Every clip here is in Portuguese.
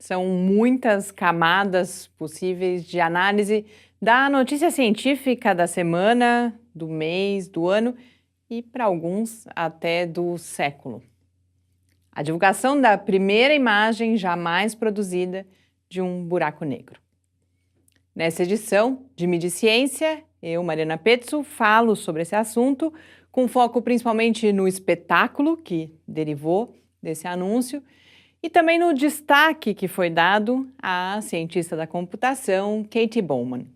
São muitas camadas possíveis de análise da notícia científica da semana, do mês, do ano e, para alguns, até do século. A divulgação da primeira imagem jamais produzida de um buraco negro. Nessa edição de Mídia e Ciência, eu, Mariana Pezzo, falo sobre esse assunto, com foco principalmente no espetáculo que derivou desse anúncio e também no destaque que foi dado à cientista da computação, Katie Bowman.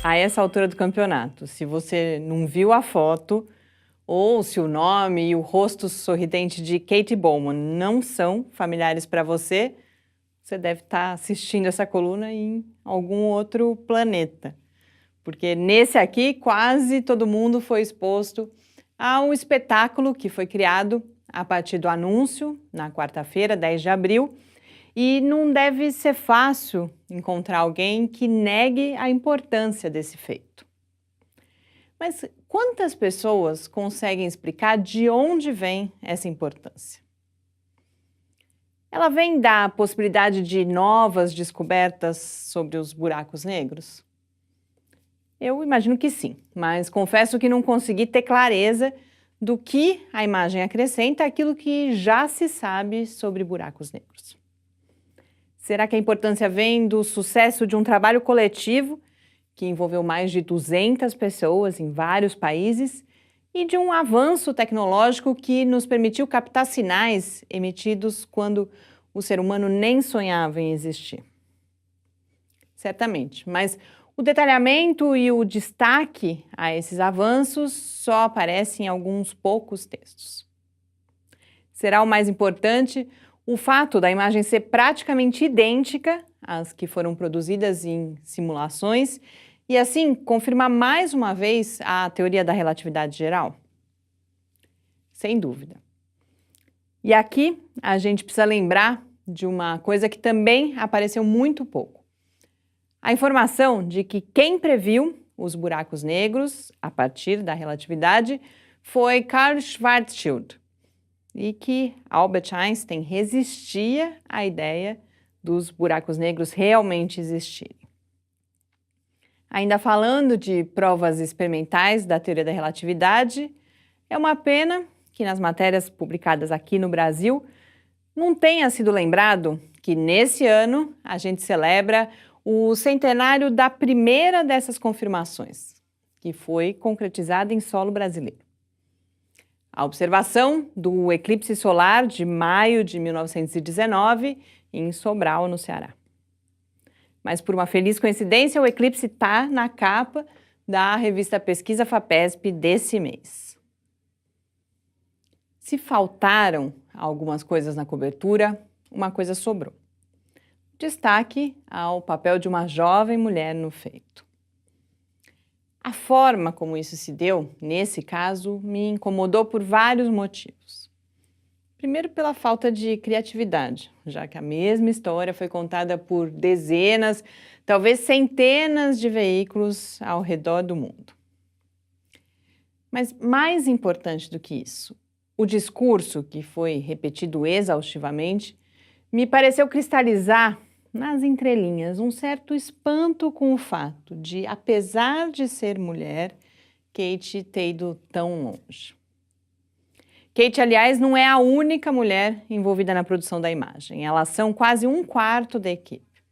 A essa altura do campeonato, se você não viu a foto, ou se o nome e o rosto sorridente de Katie Bowman não são familiares para você, você deve estar assistindo essa coluna em algum outro planeta. Porque nesse aqui, quase todo mundo foi exposto a um espetáculo que foi criado a partir do anúncio, na quarta-feira, 10 de abril, e não deve ser fácil encontrar alguém que negue a importância desse feito. Mas quantas pessoas conseguem explicar de onde vem essa importância? Ela vem da possibilidade de novas descobertas sobre os buracos negros? Eu imagino que sim, mas confesso que não consegui ter clareza do que a imagem acrescenta àquilo que já se sabe sobre buracos negros. Será que a importância vem do sucesso de um trabalho coletivo que envolveu mais de 200 pessoas em vários países e de um avanço tecnológico que nos permitiu captar sinais emitidos quando o ser humano nem sonhava em existir? Certamente, mas o detalhamento e o destaque a esses avanços só aparecem em alguns poucos textos. Será o mais importante o fato da imagem ser praticamente idêntica às que foram produzidas em simulações e, assim, confirmar mais uma vez a teoria da relatividade geral? Sem dúvida. E aqui a gente precisa lembrar de uma coisa que também apareceu muito pouco. A informação de que quem previu os buracos negros a partir da relatividade foi Karl Schwarzschild, e que Albert Einstein resistia à ideia dos buracos negros realmente existirem. Ainda falando de provas experimentais da teoria da relatividade, é uma pena que nas matérias publicadas aqui no Brasil não tenha sido lembrado que nesse ano a gente celebra o centenário da primeira dessas confirmações, que foi concretizada em solo brasileiro. A observação do eclipse solar de maio de 1919 em Sobral, no Ceará. Mas por uma feliz coincidência, o eclipse está na capa da revista Pesquisa FAPESP desse mês. Se faltaram algumas coisas na cobertura, uma coisa sobrou. Destaque ao papel de uma jovem mulher no feito. A forma como isso se deu, nesse caso, me incomodou por vários motivos. Primeiro, pela falta de criatividade, já que a mesma história foi contada por dezenas, talvez centenas de veículos ao redor do mundo. Mas mais importante do que isso, o discurso, que foi repetido exaustivamente, me pareceu cristalizar nas entrelinhas um certo espanto com o fato de, apesar de ser mulher, Katie ter ido tão longe. Katie, aliás, não é a única mulher envolvida na produção da imagem. Elas são quase um quarto da equipe.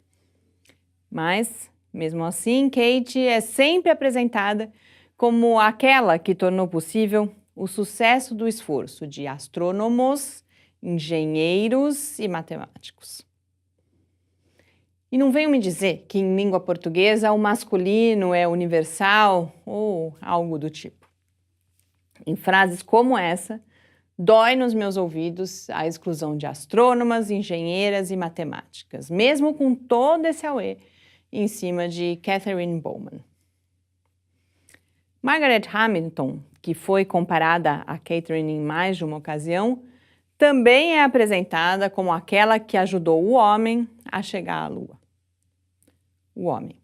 Mas, mesmo assim, Katie é sempre apresentada como aquela que tornou possível o sucesso do esforço de astrônomos, engenheiros e matemáticos. E não venham me dizer que em língua portuguesa o masculino é universal ou algo do tipo. Em frases como essa, dói nos meus ouvidos a exclusão de astrônomas, engenheiras e matemáticas, mesmo com todo esse auê em cima de Catherine Bowman. Margaret Hamilton, que foi comparada a Catherine em mais de uma ocasião, também é apresentada como aquela que ajudou o homem a chegar à Lua. O homem.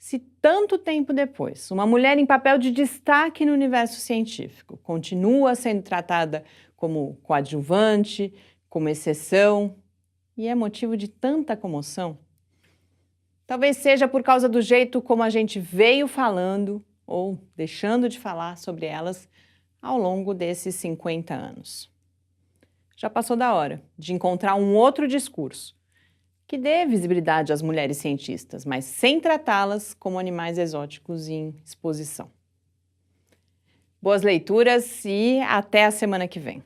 Se tanto tempo depois, uma mulher em papel de destaque no universo científico continua sendo tratada como coadjuvante, como exceção, e é motivo de tanta comoção, talvez seja por causa do jeito como a gente veio falando ou deixando de falar sobre elas ao longo desses 50 anos. Já passou da hora de encontrar um outro discurso que dê visibilidade às mulheres cientistas, mas sem tratá-las como animais exóticos em exposição. Boas leituras e até a semana que vem.